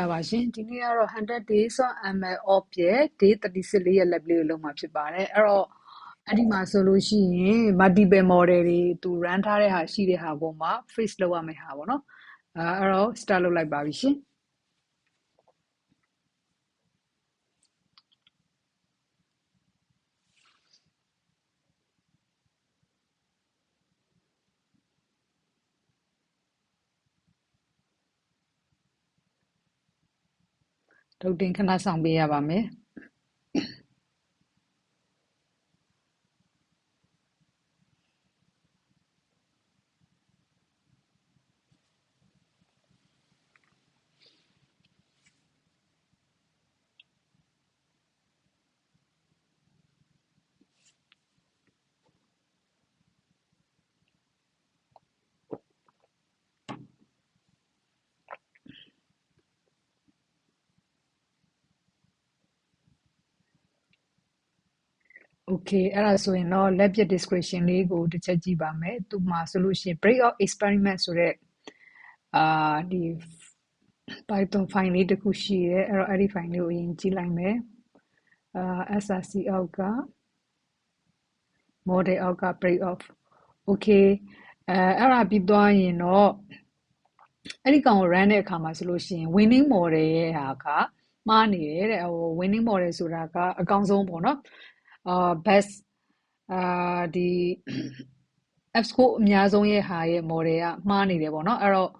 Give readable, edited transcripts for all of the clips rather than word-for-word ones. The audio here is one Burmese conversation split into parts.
လာပါရှင်ဒီနေ့ကတော့100 days on ML off ရဲ့ day 34ရဲ့ lab လေးကိုလုပ်မှာဖြစ်ပါတယ်အဲ့တော့အဲ့ဒီမှာဆိုလို့ရှိရင် multiple model တွေသူ run ထားတဲ့ဟာရှိတဲ့ဟာပေါ်မှာ face လုပ်ရမယ့်ဟာပေါ့နော်အဲ့တော့ start လုပ်လိုက်ပါပြီရှင်တုတ်တင်ခဏဆောင်ပေးရပါမယ် Okay အဲ့ဒါဆိုရင်တော့ lab ရဲ့ description လေးကိုတစ်ချက်ကြည့်ပါမယ်သူမှာဆိုလို့ရှိရင် breakout experiment ဆိုတဲ့ဒီ Python file လေးတစ်ခုရှိရဲအဲ့တော့အဲ့ဒီ file လေးကိုအရင်ကြည့်လိုက်မယ်SRC အောက်က model အောက်က break off okay အဲ့ဒါပြီးသွားရင်တော့အဲ့ဒီကောင်ကို run တဲ့အခါမှာဆိုလို့ရှိရင် winning model ရဲ့ဟာကမှားနေတယ်တဲ့ဟို winning model ဆိုတာကအကောင်းဆုံးပေါ့နော်best ဒီ F score အများဆုံးရဲ့ဟာရဲ့ model ကမှားနေတယ်ပေါ့နော်အဲ့တော့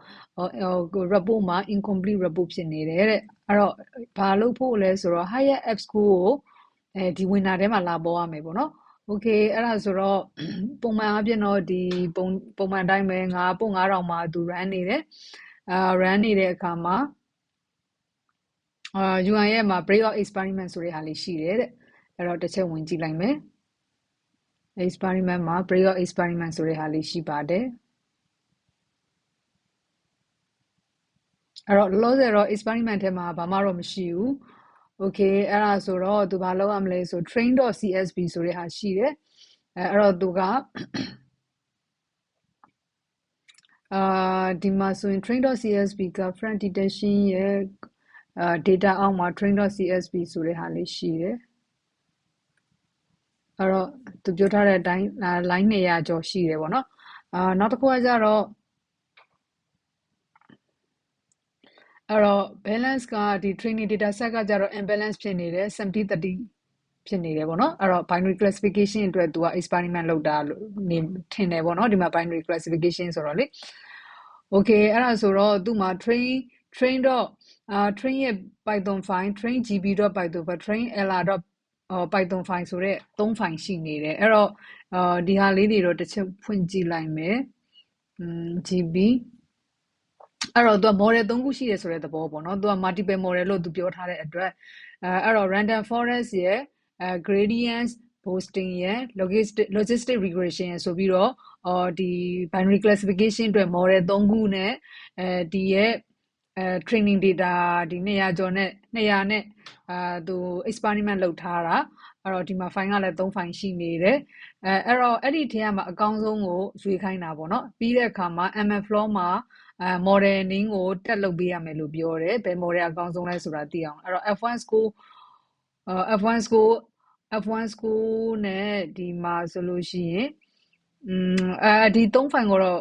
report မှာ incomplete report ဖြစ်နေတယ်တဲ့အဲ့တော့ဘာလုပ်ဖို့လဲဆိုတော့ higher F score ကိုဒီ winner ထဲမှာလာပေါ်ရမယ်ပေါ့နော် okay အဲ့ဒါဆိုတော့ပုံမှန်အပြင်တော့ဒီပုံမှန်အတိုင်းပဲပို့9000မှာသူ run နေတယ်run နေတဲ့အခါမှာ UI ရဲ့မှာ breakout experiment ဆိုတဲ့ဟာလေးရှိတယ်တဲ့အဲ့တော့တစ်ချက်ဝင်ကြည့်လိုက်မယ် experiment မှာ breakout experiment ဆိုတဲ့ဟာလေးရှိပါတယ်အဲ့တော့လောလောဆယ်တော့ experiment ထဲမှာဘာမှတော့မရှိဘူး okay အဲ့ဒါဆိုတော့သူဘာလုပ်ရမလဲဆို train.csv ဆိုတဲ့ဟာရှိတယ်အဲ့တော့သူကဒီမှာဆိုရင် train.csv က front detection ရဲ့ data အောက်မှာ train.csv ဆိုတဲ့ဟာလေးရှိတယ်အဲ့တော့သူပြောထားတဲ့အတိုင်း line 200ကျော်ရှိတယ်ပေါ့နော်နောက်တစ်ခုကကြတော့အဲ့တော့ balance ကဒီ training data set ကကြတော့ imbalance ဖြစ်နေတယ်70-30ဖြစ်နေတယ်ပေါ့နော်အဲ့တော့ binary classification အတွက်သူက experiment လုပ်တာလို့ထင်တယ်ပေါ့နော်ဒီမှာ binary classification ဆိုတော့လေ okay အဲ့ဒါဆိုတော့သူ့မှာ train train ရဲ့ python file train gb.python file train lr.python file ဆိုတဲ့3 file ရှိနေတယ်အဲ့တော့ဒီဟာလေးတွေတော့တစ်ချက်ဖွင့်ကြည့်လိုက်မယ်gb အဲ့တော့သူက model 3ခုရှိတယ်ဆိုတဲ့သဘောပေါ့နော်သူက multiple model လို့သူပြောထားတဲ့အတွက်အဲ့တော့ random forest ရဲ့gradient boosting ရဲ့ logistic regression ရဲ့ဆိုပြီးတော့ဒီ binary classification အတွက် model 3ခုနဲ့ဒီရဲ့training data ဒီ200ကျော်နဲ့200နဲ့သူ experiment လုပ်ထားတာအဲ့တော့ဒီမှာ file ကလည်း3 file ရှိနေတယ်အဲ့တော့အဲ့ဒီထဲမှာအကောင်းဆုံးကိုရွေးခိုင်းတာပေါ့နော်ပြီးတဲ့အခါမှာ MLflow မှာmodeling ကိုတက်လုပ်ပေးရမယ်လို့ပြောတယ်ဘယ် model အကောင်းဆုံးလဲဆိုတာသိအောင်အဲ့တော့ F1 score F1 score နဲ့ဒီမှာဆိုလို့ရှိရင်ဒီ3 file ကိုတော့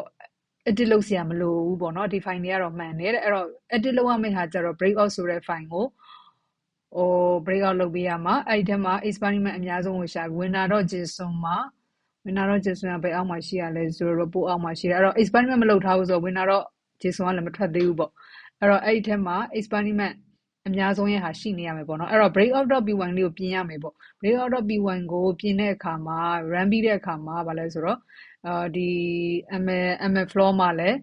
edit လုပ်စရာမလိုဘူးပေါ့နော်ဒီ file တွေကတော့မှန်တယ်တဲ့အဲ့တော့ edit လုပ်ရမယ့်ဟာကျတော့ breakout ဆိုတဲ့ file ကိုbreakout လုပ်ပေးရမှာအဲ့ဒီထဲမှာ experiment အများဆုံးကိုရှာ winner.json မှာ winner.json ကဘယ်အောက်မှာရှိရလဲဆိုတော့ report အောက်မှာရှိတယ်အဲ့တော့ experiment မလုပ်ထားဘူးဆိုတော့ winner.json ကလည်းမထွက်သေးဘူးပေါ့အဲ့တော့အဲ့ဒီထဲမှာ experiment အများဆုံးရဲ့ဟာရှိနေရမယ်ပေါ့နော်အဲ့တော့ breakout.py လေးကိုပြင်ရမယ်ပေါ့ breakout.py ကိုပြင်တဲ့အခါမှာ run ပြီးတဲ့အခါမှာဗာလဲဆိုတော့ဒီ MLflow မှာလည်း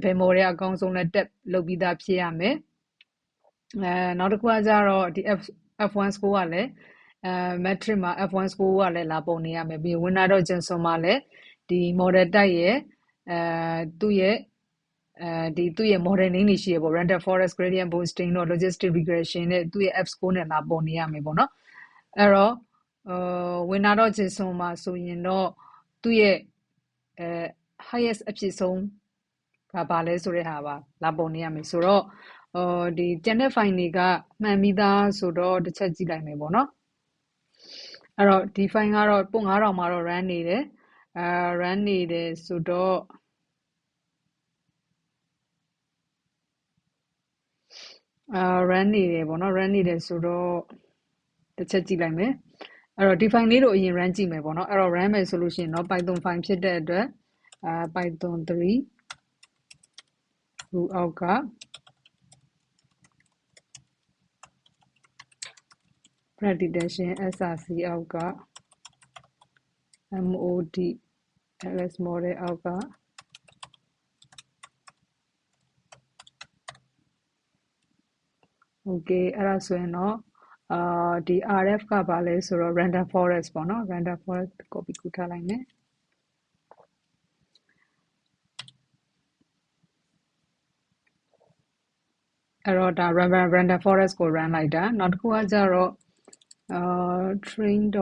ဘယ် model အကောင်းဆုံးလဲတက်လုပ်ပြီးသားဖြစ်ရမယ်နောက်တစ်ခုကကြတော့ဒီ F1 score ကလည်းmetric မှာ F1 score ကလည်းလာပုံနေရမယ်ပြီး winner.json မှာလည်းဒီ model type ရဲ့သူ့ရဲ့သူ့ရဲ့ model name တွေရှိရပေါ့ random forest gradient boosting တို့ logistic regression နဲ့သူ့ရဲ့ F score နဲ့လာပုံနေရမယ်ပေါ့နော်အဲ့တော့ winner.json မှာဆိုရင်တော့သူ့ရဲ့highest အဖြစ်ဆုံးကဘာလဲဆိုတဲ့ဟာပါလာပုံနေရမယ်ဆိုတော့ ဒီ ကျန်တဲ့ file တွေကမှန်ပြီးသားဆိုတော့တစ်ချက်ကြည့်လိုက်မယ်ပေါ့နော်အဲ့တော့ဒီ file ကတော့ပို့9000မှာတော့ run နေတယ်run နေတယ်ဆိုတော့run နေတယ်ပေါ့နော် run နေတယ်ဆိုတော့တစ်ချက်ကြည့်လိုက်မယ်အဲ့တော့ဒီ file လေးတို့အရင် run ကြည့်မယ်ပေါ့နော်အဲ့တော့ run မယ်ဆိုလို့ရှိရင်တော့ Python file ဖြစ်တဲ့အတွက်Python 3 root အောက်က threat detection src အောက်က mod ls model အောက်က okay အဲ့ဒါဆိုရင်တော့ဒီ rf ကဘာလဲဆိုတော့ random forest ပေါ့နော် random forest copy ကူထားလိုက်မယ်အဲ့တော့ဒါ random forest ကို run လိုက်တာနောက်တစ်ခုကကြတော့train.gb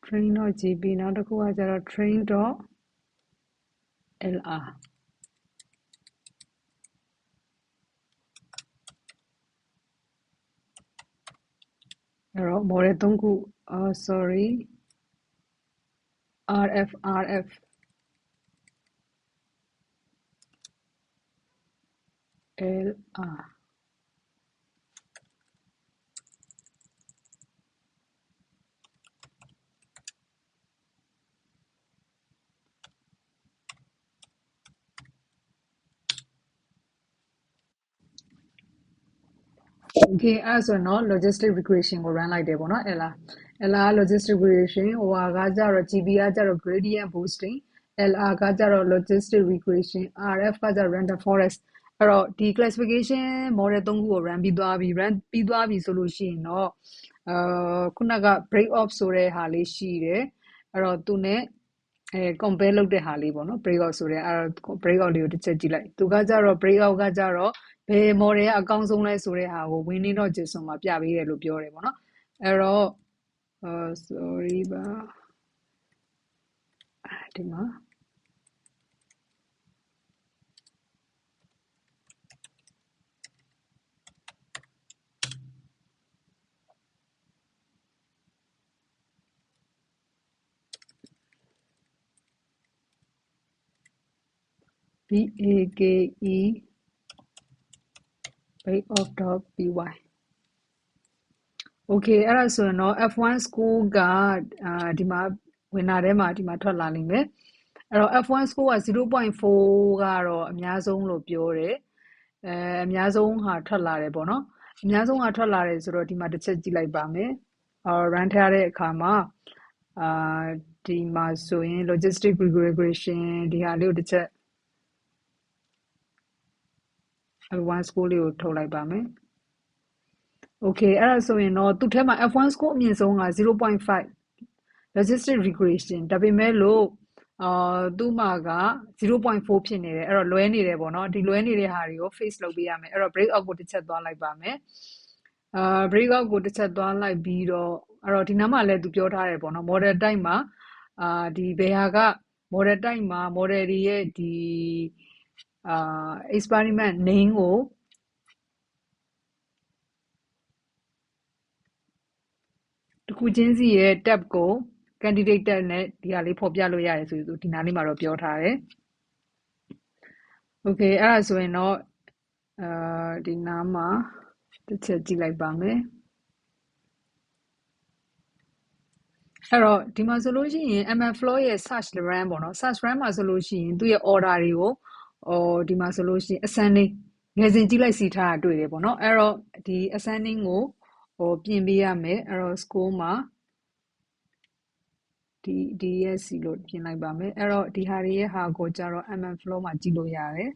train.gb နောက်တစ်ခုကကြတော့ train.lr အဲ့တော့ model 3ခုsorry rf lr okay အဲ့ဒါဆိုရင်တော့ logistic regression ကို run လိုက်တယ်ပေါ့နော် LR logistic regression ဟိုဟာကကြတော့ GB ကကြတော့ gradient boosting LR ကကြတော့ logistic regression RF ကကြတော့ random forest အဲ့တော့ဒီ classification model 3ခုကို run ပြီးသွားပြီဆိုလို့ရှိရင်တော့ခုနက break off ဆိုတဲ့ဟာလေးရှိတယ်အဲ့တော့သူနဲ့compare လုပ်တဲ့ဟာလေးပေါ့နော် break out ဆိုတဲ့အဲ့တော့ break out လေးကိုတစ်ချက်ကြည့်လိုက်သူကကြတော့ break out ကကြတော့ဘယ် model ကအကောင်းဆုံးလဲဆိုတဲ့ဟာကို winning.json မှာပြပေးတယ်လို့ပြောတယ်ပေါ့နော်အဲ့တော့sorry ပါဒီမှာBAKE breakoff.py okay အဲ့ဒါဆိုရင်တော့ F1 score ကဒီမှာwinner ထဲမှာဒီမှာထွက်လာလိမ့်မယ်အဲ့တော့ F1 score က 0.4 ကတော့အများဆုံးလို့ပြောတယ်အများဆုံးဟာထွက်လာတယ်ပေါ့နော်အများဆုံးဟာထွက်လာတယ်ဆိုတော့ဒီမှာတစ်ချက်ကြည့်လိုက်ပါမယ်run ထားတဲ့အခါမှာဒီမှာဆိုရင် logistic regression ဒီဟာလေးကိုတစ်ချက် F1 score လေးကိုထုတ်လိုက်ပါမယ် okay အဲ့ဒါဆိုရင်တော့သူ့ထဲမှာ F1 score အမြင့်ဆုံးက 0.5 logistic regression ဒါပေမဲ့လို့သူ့မှာက 0.4 ဖြစ်နေတယ်အဲ့တော့လွဲနေတယ်ပေါ့နော်ဒီလွဲနေတဲ့ဟာတွေကို face လုပ်ပေးရမယ်အဲ့တော့ break out ကိုတစ်ချက်သွားလိုက်ပါမယ်break out ကိုတစ်ချက်သွားလိုက်ပြီးတော့အဲ့တော့ဒီနားမှာလည်းသူပြောထားတယ်ပေါ့နော် model type မှာဒီဘယ်ဟာက model type မှာ model တွေရဲ့ဒီ experiment name ကိုတစ်ခုချင်းစီရဲ့ tab ကို candidate tab နဲ့ဒီဟာလေးဖော်ပြလို့ရတယ်ဆိုဒီနားလေးမှာတော့ပြောထားတယ် okay အဲ့ဒါဆိုရင်တော့ဒီနားမှာတစ်ချက်ကြည့်လိုက်ပါမယ်အဲ့တော့ဒီမှာဆိုလို့ရှိရင် MLflow ရဲ့ search run ပေါ့နော် search run မှာဆိုလို့ရှိရင်သူ့ရဲ့ order တွေကိုဒီမှာဆိုလို့ရှိရင် ascending ငယ်စဉ်ကြည့်လိုက်စီထားတာတွေ့တယ်ပေါ့နော်အဲ့တော့ဒီ ascending ကိုပြင်ပေးရမယ်အဲ့တော့ score မှာDSC လို့ပြင်လိုက်ပါမယ်အဲ့တော့ဒီဟာတွေရဲ့ဟာကိုကြတော့ MLflow မှာကြည့်လို့ရတယ်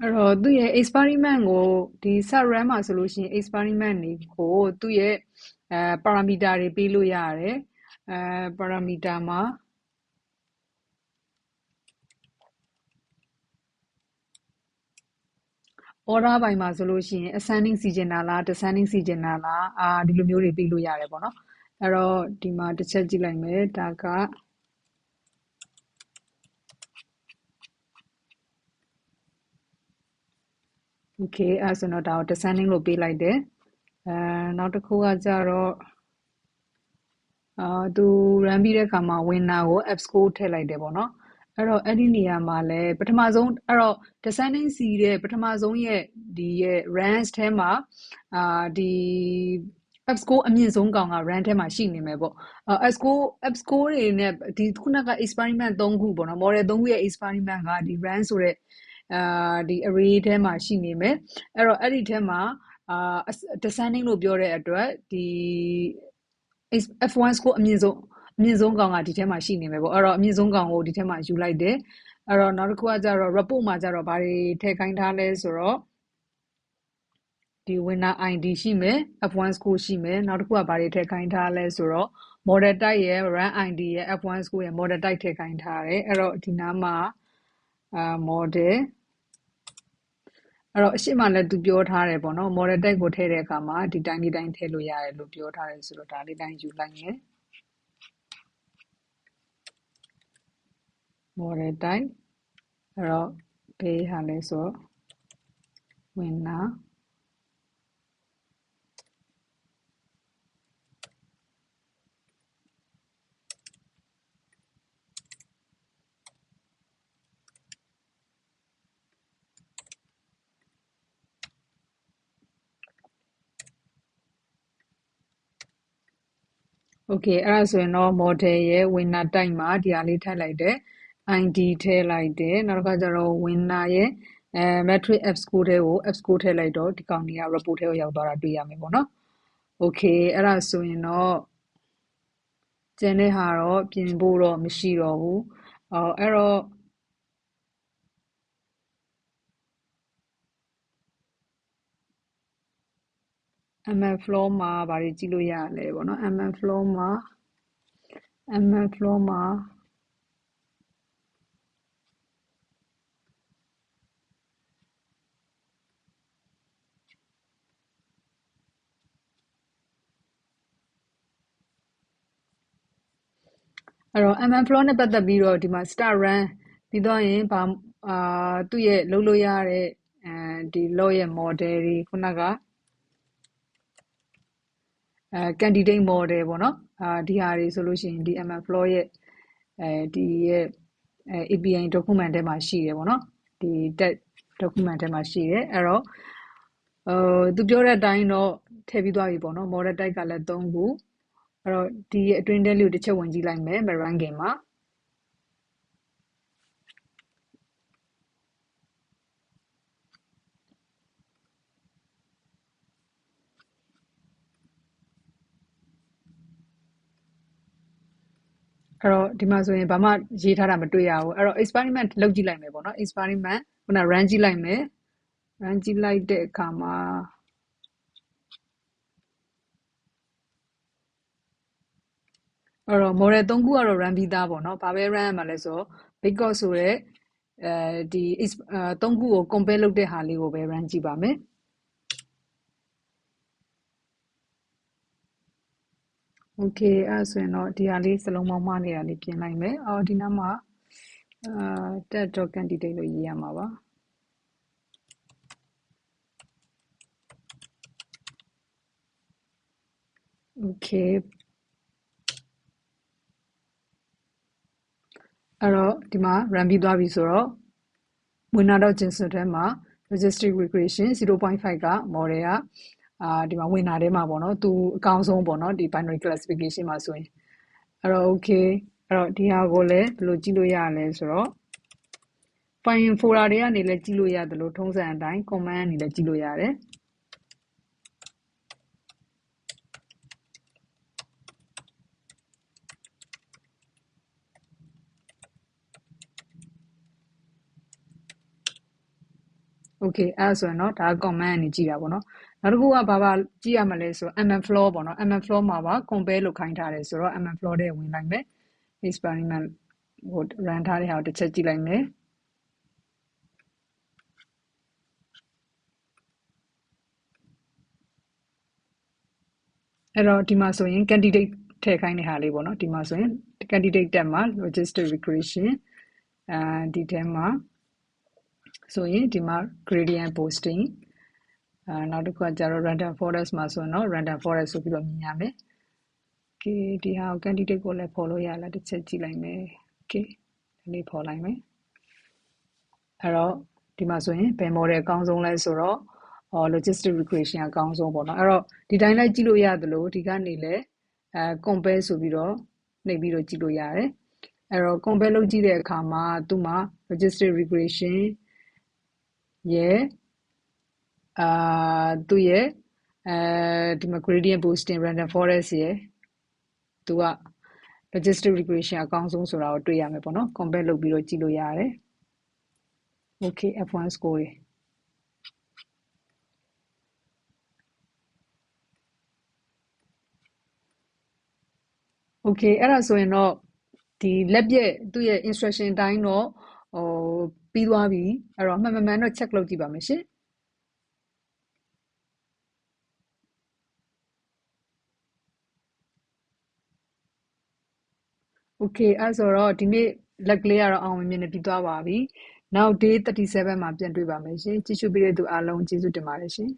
အဲ့တော့သူ့ရဲ့ experiment ကိုဒီ sub run မှာဆိုလို့ရှိရင် experiment တွေကိုသူ့ရဲ့parameter တွေပေးလို့ရတယ်parameter မှာ order ပိုင်းမှာဆိုလို့ရှိရင် ascending စီချင်တာလား descending စီချင်တာလားဒီလိုမျိုးတွေပေးလို့ရတယ်ပေါ့နော်အဲ့တော့ဒီမှာတစ်ချက်ကြည့်လိုက်မယ်ဒါက okay အဲ့ဆိုတော့ဒါကို descending လို့ပေးလိုက်တယ်နောက်တစ်ခုကကြတော့သူ run ပြီးတဲ့အခါမှာ winner ကို F score ထည့်လိုက်တယ်ပေါ့နော်အဲ့တော့အဲ့ဒီနေရာမှာလဲပထမဆုံးအဲ့တော့ descending စီတဲ့ပထမဆုံးရဲ့ဒီရဲ့ range ထဲမှာဒီ F score အမြင့်ဆုံးကောင်က run ထဲမှာရှိနေမယ်ပေါ့F score တွေနဲ့ဒီခုနက experiment 3ခုပေါ့နော် model 3ခုရဲ့ experiment ကဒီ run ဆိုတဲ့ဒီ array ထဲမှာရှိနေမယ်အဲ့တော့အဲ့ဒီထဲမှာdescending လို့ပြောတဲ့အတွက်ဒီ F1 score အမြင့်ဆုံးကောင်ကဒီထဲမှာရှိနေမယ်ပေါ့အဲ့တော့အမြင့်ဆုံးကောင်ကိုဒီထဲမှာယူလိုက်တယ်အဲ့တော့နောက်တစ်ခုကကြတော့ report မှာကြတော့ဘာတွေထည့်ခိုင်းထားလဲဆိုတော့ဒီ winner ID ရှိမယ် F1 score ရှိမယ်နောက်တစ်ခုကဘာတွေထည့်ခိုင်းထားလဲဆိုတော့ model type ရဲ့ run ID ရဲ့ F1 score ရဲ့ model type ထည့်ခိုင်းထားတယ်အဲ့တော့ဒီနားမှာmodel အဲ့တော့အရှိမလည်းသူပြောထားတယ်ပေါ့နော် model type ကိုထည့်တဲ့အခါမှာဒီတိုင်းထည့်လို့ရတယ်လို့ပြောထားတယ်ဆိုတော့ဒါလေးတိုင်းယူလိုက်မယ် model type အဲ့တော့ဘေးဟာလဲဆို winner okay အဲ့ဒါဆိုရင်တော့ model ရဲ့ winner type မှာဒီဟာလေးထည့်လိုက်တယ် ID ထည့်လိုက်တယ်နောက်တစ်ခါကျတော့ winner ရဲ့metric F score ထဲကို F score ထည့်လိုက်တော့ဒီကောင်ကြီးက report ထဲကိုရောက်သွားတာတွေ့ရမယ်ပေါ့နော် okay အဲ့ဒါဆိုရင်တော့ကျန်တဲ့ဟာတော့ပြင်ဖို့တော့မရှိတော့ဘူးအဲ့တော့ ML floor မှာဘာတွေကြည့်လို့ရလဲပေါ့နော် ML floor မှာအဲ့တော့ MM floor နဲ့ပတ်သက်ပြီးတော့ဒီမှာ start run ပြီးတော့ရင်ဘာသူ့ရဲ့လုပ်လို့ရတဲ့ဒီ law ရဲ့ model တွေခုနကcandidate model ပေါ့နော်ဒီဟာတွေဆိုလို့ရှိရင်ဒီ MM floor ရဲ့ဒီရဲ့API document ထဲမှာရှိတယ်ပေါ့နော်ဒီ text document ထဲမှာရှိတယ်အဲ့တော့သူပြောတဲ့အတိုင်းတော့ထည့်ပြီးသွားပြီပေါ့နော် model type ကလည်း3ခုအဲ့တော့ဒီအတွင်းထဲလေးကိုတစ်ချက်ဝင်ကြည့်လိုက်မယ် ranking မှာအဲ့တော့ဒီမှာဆိုရင်ဘာမှရေးထားတာမတွေ့ရဘူးအဲ့တော့ experiment လုပ်ကြည့်လိုက်မယ်ပေါ့နော် experiment ခုန run ကြည့်လိုက်မယ် run ကြည့်လိုက်တဲ့အခါမှာအဲ့တော့ model 3ခုကတော့ run ပြီးသားပေါ့နော်ဘာပဲ run ရမှာလဲဆိုတော့ because ဆိုရဲဒီ3ခုကို compare လုပ်တဲ့ဟာလေးကိုပဲ run ကြည့်ပါမယ် okay အဲ့ဆိုရင်တော့ဒီဟာလေးစလုံးပေါင်းမှားနေတာလေးပြင်လိုက်မယ်ဒီနားမှာtest.candidate လို့ရေးရမှာပါ okay အဲ့တော့ဒီမှာ run ပြီးသွားပြီဆိုတော့winner.json ထဲမှာ logistic regression 0.5က model ကဒီမှာ winner ထဲမှာပေါ့နော်သူအကောင်းဆုံးပေါ့နော်ဒီ binary classification မှာဆိုရင်အဲ့တော့ okay အဲ့တော့ဒီဟာကိုလည်းဘယ်လိုကြည့်လို့ရလဲဆိုတော့ file folder တွေကနေလည်းကြည့်လို့ရတယ်လို့ထုံးစံအတိုင်း command ကနေလည်းကြည့်လို့ရတယ် Okay အဲ့ဒါဆိုရင်เนาะဒါ command အနေကြည့်တာပေါ့เนาะနောက်တစ်ခုကဘာကြည့်ရမလဲဆို mm floor ပေါ့เนาะ mm floor မှာပါ compare လုပ်ခိုင်းထားတယ်ဆိုတော့ mm floor ထဲဝင်လိုက်မယ် experiment ဟို run ထားတဲ့ဟာကိုတစ်ချက်ကြည့်လိုက်မယ်အဲ့တော့ဒီမှာဆိုရင် candidate ထည့်ခိုင်းတဲ့ဟာလေးပေါ့เนาะဒီမှာဆိုရင် candidate tab မှာ register regression ဒီထဲမှာဆိုရင်ဒီမှာ gradient boosting နောက်တစ်ခုကကျတော့ random forest မှာဆိုရင်တော့ random forest ဆိုပြီးတော့မြင်ရမယ် okay ဒီဟာကို candidate ကိုလည်းဖော်လို့ရလားတစ်ချက်ကြည့်လိုက်မယ် okay ဒီလေးဖော်လိုက်မယ်အဲ့တော့ဒီမှာဆိုရင်ဘယ် model အကောင်းဆုံးလဲဆိုတော့logistic regression အကောင်းဆုံးပေါ့နော်အဲ့တော့ဒီတိုင်းလိုက်ကြည့်လို့ရသလိုဒီကနေလည်းcompare ဆိုပြီးတော့နှိပ်ပြီးတော့ကြည့်လို့ရတယ်အဲ့တော့ compare လုပ်ကြည့်တဲ့အခါမှာသူ့မှာ logistic regression ရဲ့သူ့ရဲ့ဒီမှာ gradient boosting random forest ရဲ့သူက logistic regression အကောင်းဆုံးဆိုတာကိုတွေ့ရမယ်ပေါ့နော် compare လုပ်ပြီးတော့ကြည့်လို့ရတယ် okay F1 score တွေ okay အဲ့ဒါဆိုရင်တော့ဒီလက်ပြက်သူ့ရဲ့ instruction အတိုင်းတော့ပြီးသွားပြီအဲ့တော့မှန်တော့ check လုပ်ကြည့်ပါမယ်ရှင်Okay အဲ့ဆိုတော့ဒီနေ့လက်ကလေးကတော့အောင်မြင်နေပြီးသွားပါပြီနောက် day 37မှာပြန်တွေ့ပါမယ်ရှင်ကြည့်ရှုပေးတဲ့သူအားလုံးကျေးဇူးတင်ပါတယ်ရှင်